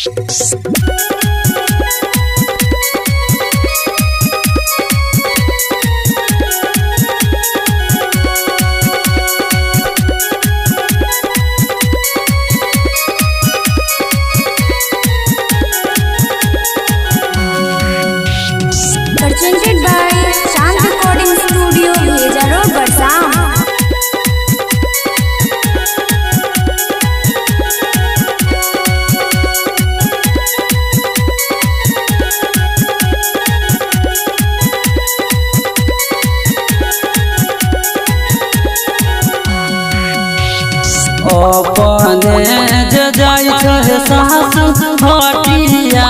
Presented by Shant Recording Studio, Bheja Road, Barsam. अपने जे जाय छे सासु हटिया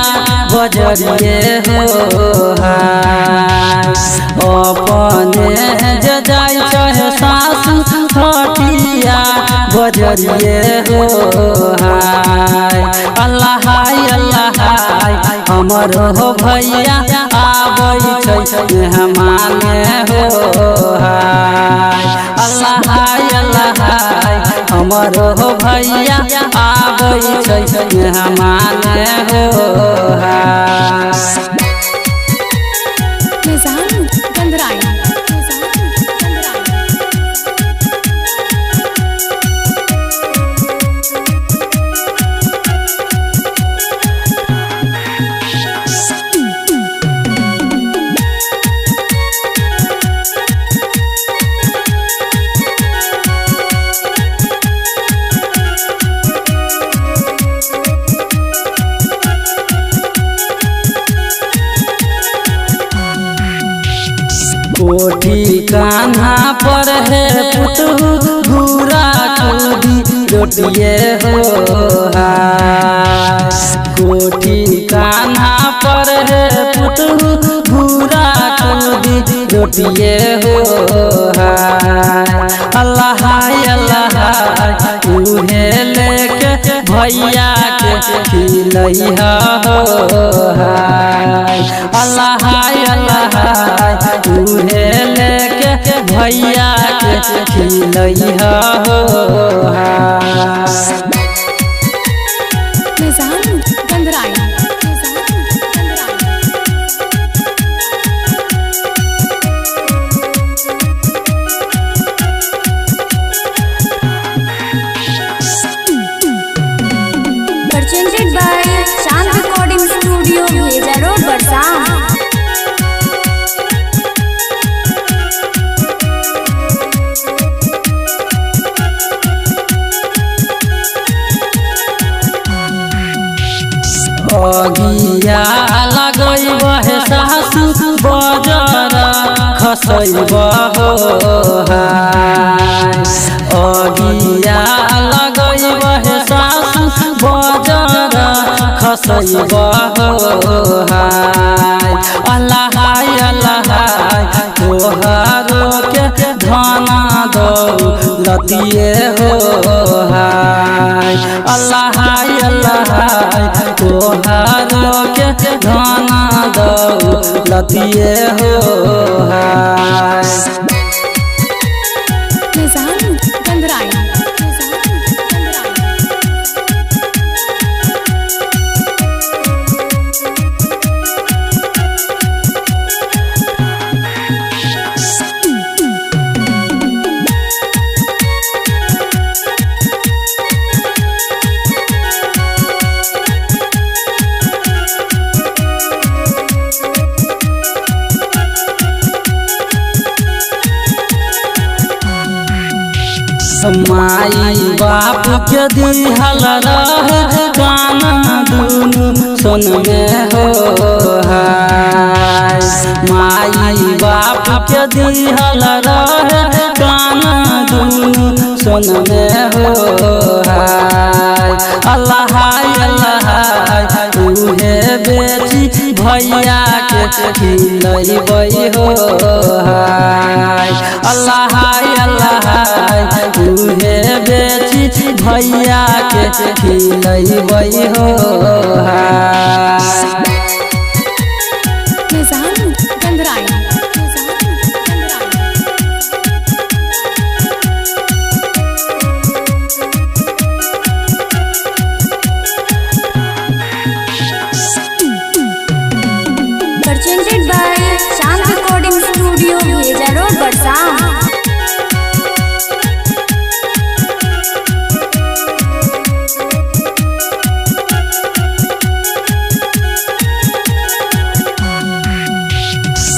बजरिए हो हाय। अपने जे जाय छे सासु हटिया बजरिए हो हाय। अल्लाह अल्लाह हमर हो भैया आबै छै मेहमाने हो हाय। अल्लाह अल्लाह हमर हो भैया आबै छै मेहमाने हो हाय। कोठी कान्हा पर है पुतहु घूरा कूदी रोटिए हो हाय। कोठी कान्हा पर है पुतहु घूरा कूदी रोटिए हो हाय। अल्लाह अल्लाह उहे लेके भैया के खिलैहा हो हाय। अल्लाह अल्लाह उहे लेके भैया के खिलैहा हो हाय। Presented by Shant Recording Studio, Bheja Road, Barsam. अगिया लगैब हे सासु बजर खसैब हो हाय। अगिया लगैब हे सासु बजर खसैब हो हाय। अल्लाह अल्लाह तोहरो के धना दौलतिए हो हाय। अल्लाह अल्लाह तोहरो के धना दौलतिए हो हाय। माई बाप के दिहल रहे गाना दुनु सुन में हो हाय। माई बाप के दिहल रहे गाना दुनु सुन में हो हाय। अल्लाह अल्लाह उहे बेटी भैया के खिलैबै हो हाय। अल्लाह अल्लाह उहे बेटी भैया के खिलैबै हो हाय।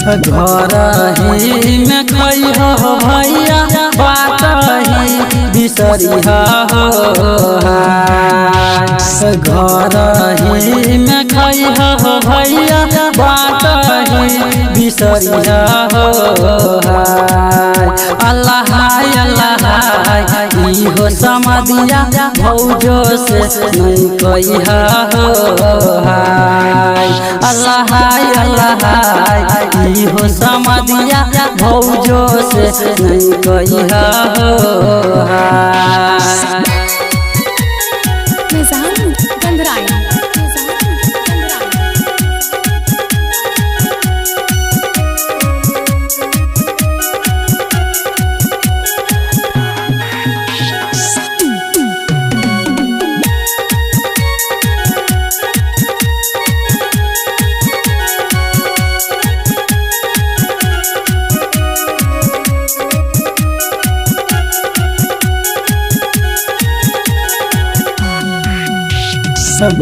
घर ही में खई हो भैया बात ही बिसरिया हो घर ही में खई हो भैया बात ही बिसरिया हो अल्लाह अल्लाह हो समदिया भौजो से नहीं कहिया हो अल्लाह अल्लाह हो समदिया भौजो से नहीं कहिया हो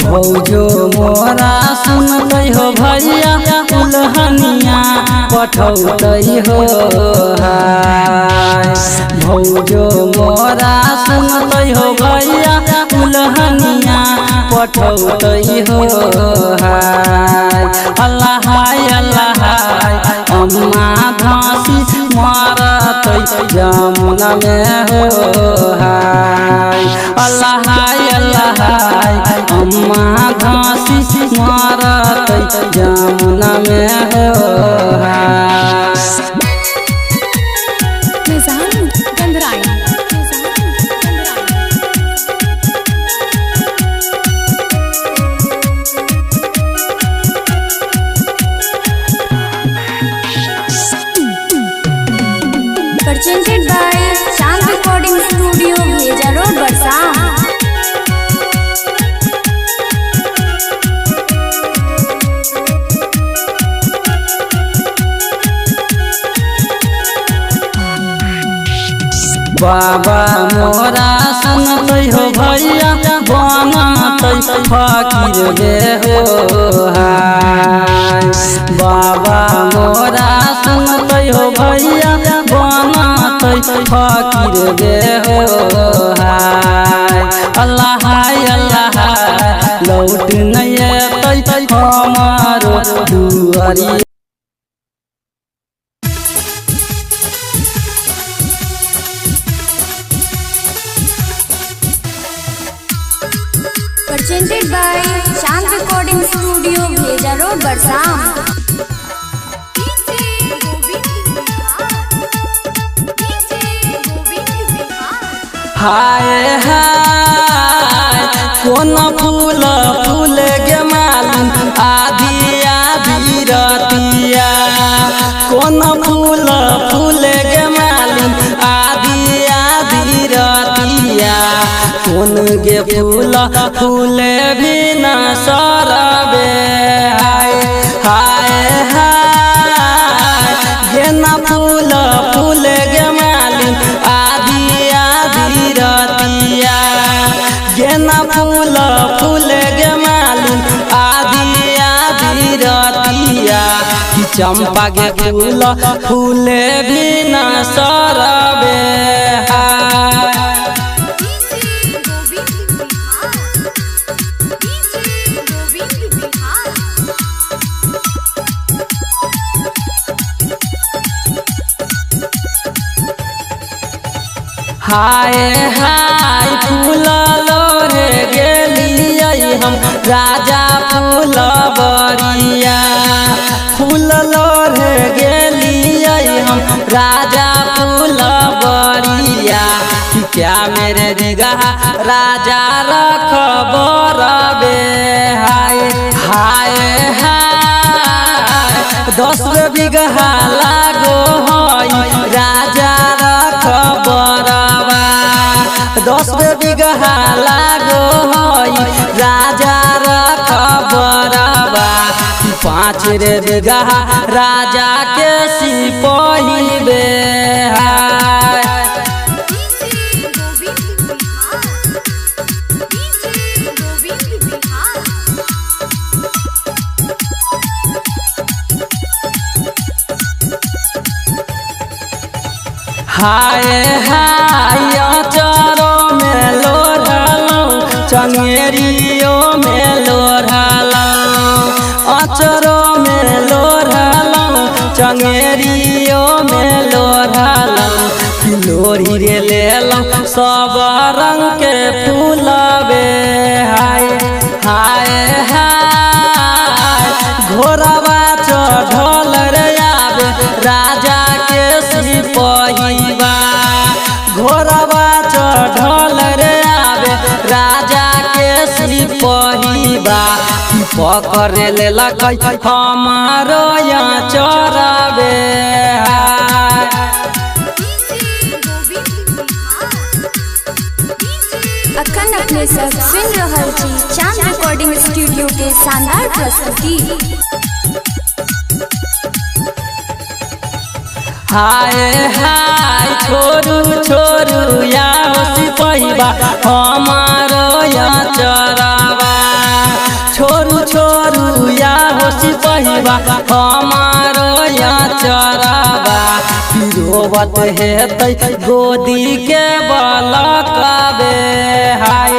भौजो मोरा सुनते हो भैया उल्हनिया पठौते हो भौजो मोरा सुनते हो भैया उल्हनिया पठौते हो अल्लाह अल्लाह अम्मा धासी मारते जमुना में हो अल्लाह अल्लाह अम्मा घासी मारत जमुना में हो presented by Shant Recording Studio, Bheja Road, Barsam. बाबा मोरा सुनते हो भैया बनते फकीर गे हो बाबा मोरा सुनते हो भैया बनते फकीर गे हो अल्लाह अल्लाह लौट नहीं अतै हमारो दुआरी presented by Shant Recording Studio, Bheja Road, Barsam. हाय हाय कौन फूल फूल गे मालूम आधी आधी रतिया कौन फूल फूल गे मालूम आधी आधी रतिया कौन गे फूल फूले भी न सरबे हाय हाय हाय गेना फूल फूल गे मालूम आधी आधी रतिया गेना फूल फूल गे मालूम आधी आधी रतिया कि चंपा गे फूल फूले भी न सरबे हाय हाय फूल लोरे गेलियै हम राजा फूल बरिया फूल लोरे गेलियै हम राजा फूल बरिया क्या मेरे निगाह राजा रख बरबे हाय हाय हाय 10 बीघा लागो है राजा रख बरबा 10 बीघा लागो है राजा रख बरबा 5 बीघा राजा के सिपाही बे हाय हाय अचरो में लोढ़लो चंगेरियो में लोढ़लो अचरो में लोढ़लो चंगेरियो में लोढ़लो लोढ़ी रे लेलो सब रंग के फूलबे हाय हाय हाय घोड़वा चढ़ल रे आवे राजा के सिपहिबा घोड़वा चढ़ल रे आवे राजा के सिपहिबा पकड़ लेलक हमारो यहाँ चढ़ावे अखन अपने सब सुन रहल छी चांद रिकॉर्डिंग स्टूडियो के शानदार प्रस्तुति। हाय हाय छोरू छोरू या सिपहिबा हमारो यहाँ चढ़ावा छोरू छोरू या सिपहिबा हमारो यहाँ चढ़ावा रोबत हेतै गोदी के बलकबे हाय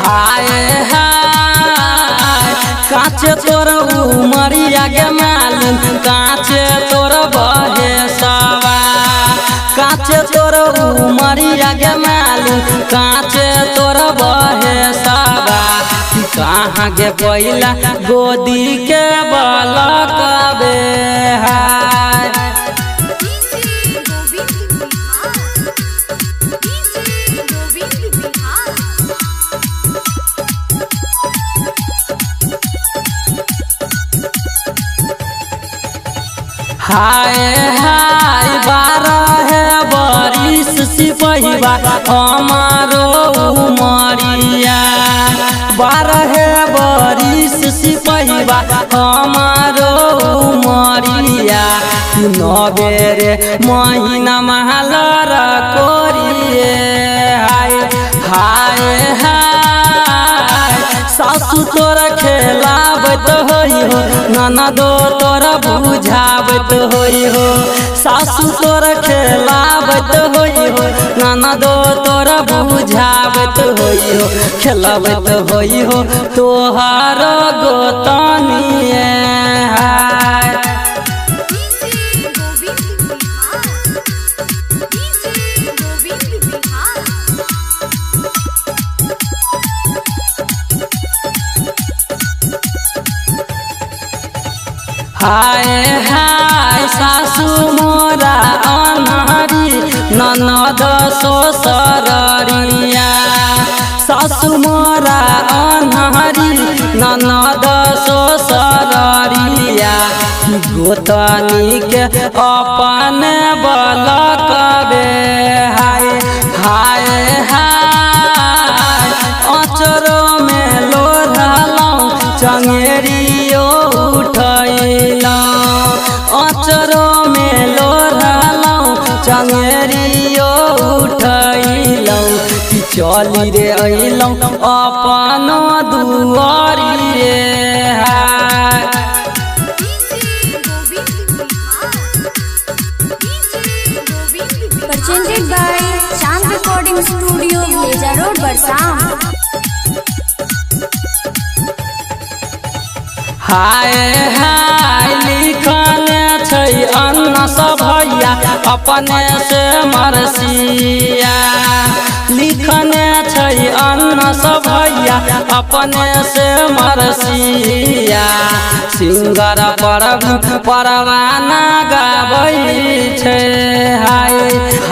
हाय हाय काचे तोर उमरिया के मालूम काचे तोर बहेसवा काचे तोर उमरिया के मालूम काचे तोर बहेसवा कहाँ के पहिला गोदी के बलकबे हाय हाय हाय 12 बरिस सिपहिबा हमारो उमरिया 12 बरिस सिपहिबा हमारो उमरिया 9 रे महीना महलर कोरिए हाय हाय हाय सासु तोर खेलाबत होई हो ननदो तोर बुझाबत होई हो सासु तोर खेलाबत होई हो ननदो तोर बुझाबत होई हो खेलाबत होई हो तोहार गोतनिए हाय हाय हाय सासु मोरा अनहरी ननद ससुरिया सासु मोरा अनहरी ननद ससुरिया गोतनी के अपन बलकबे हाय हाय हाय अचरो में लोढ़लो चंगेरियो अचरो में लोढ़लो चंगेरियो उठैलो चली रे अइलो अपन दुआरिए हाय presented by चांद रिकॉर्डिंग स्टूडियो भेजा रोड बरसाम। हाय हाय लिखने छै अन्न सब भैया अपने से मरसिया लिखने छै अन्न सब भैया अपने से मरसिया सिंगर परवाना गाबै छै हाय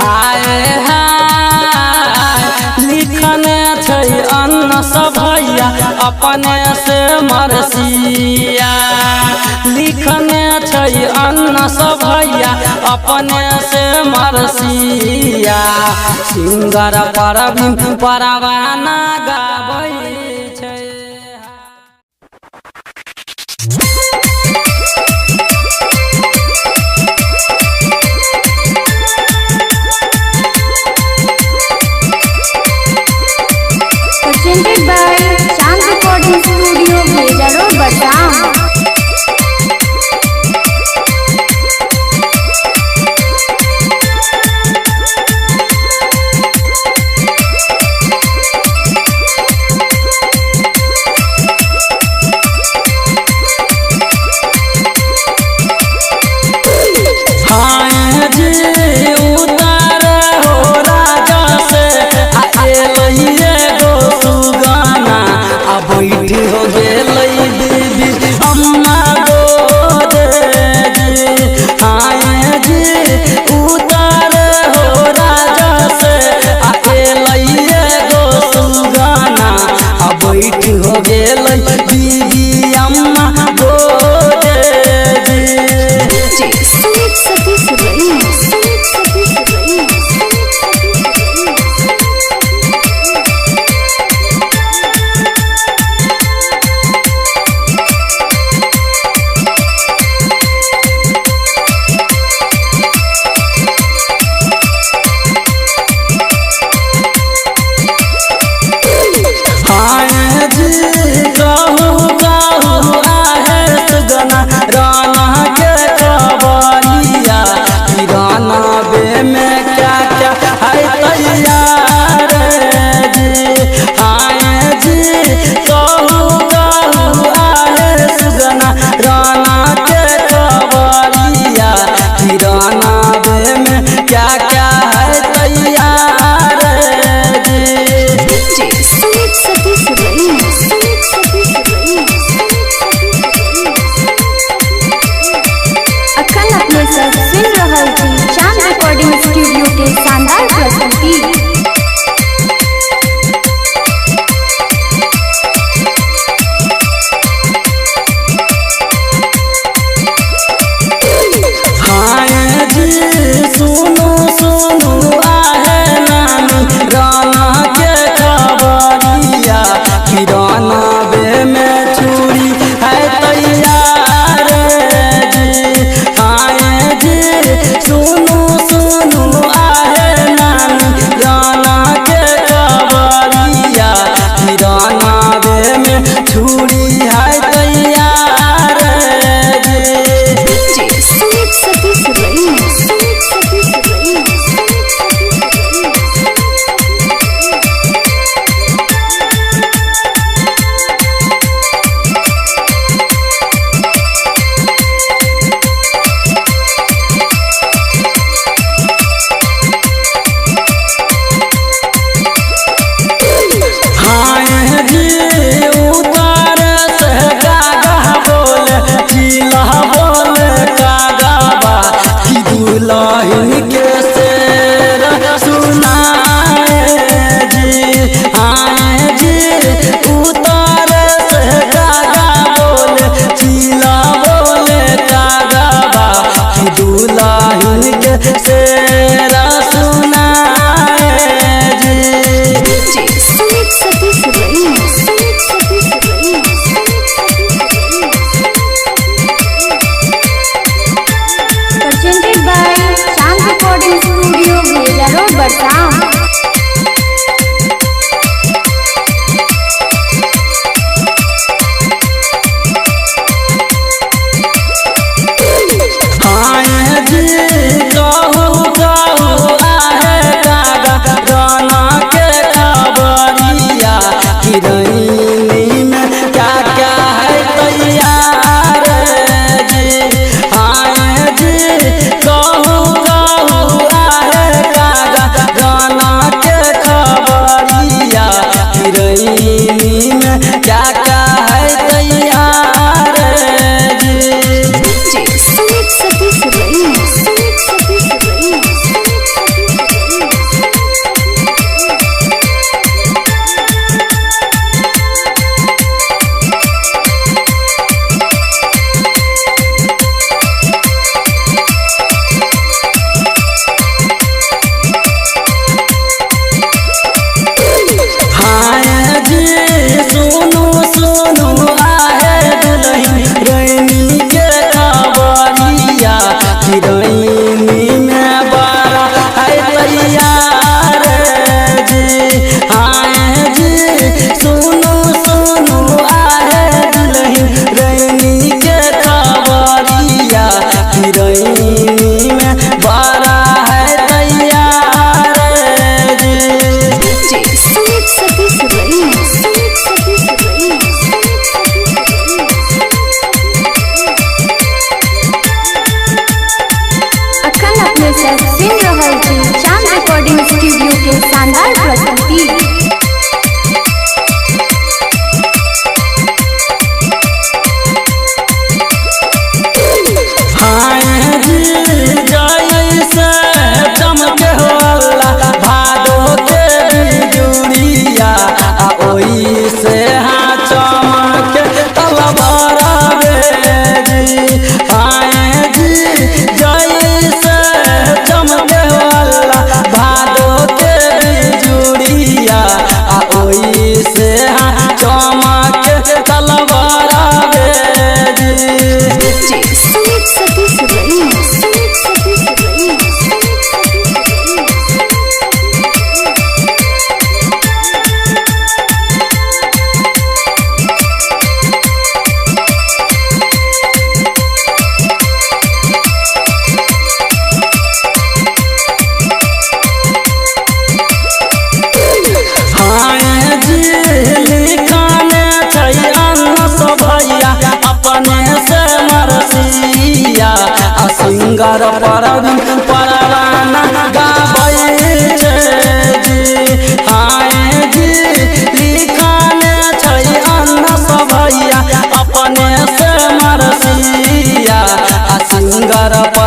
हाय हाय लिखने छै अन्न सब भैया अपने से मरसिया लिखने छै अन्न सब भैया अपने से मरसिया सिंगर परवाना गाबै छै। presented by चांद रिकॉर्डिंग स्टूडियो भेजा रोड बरसाम। हो गेलै बीबी अम्मा गोदे जी आए जी उतार हो राजा से अकेले गो सुगाना अब बैठ हो गेलै बीबी अम्मा गोदे जी। Sweet Satish rice, sweet Satish rice.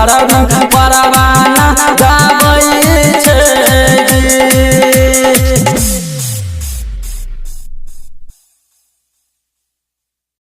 तारा बिन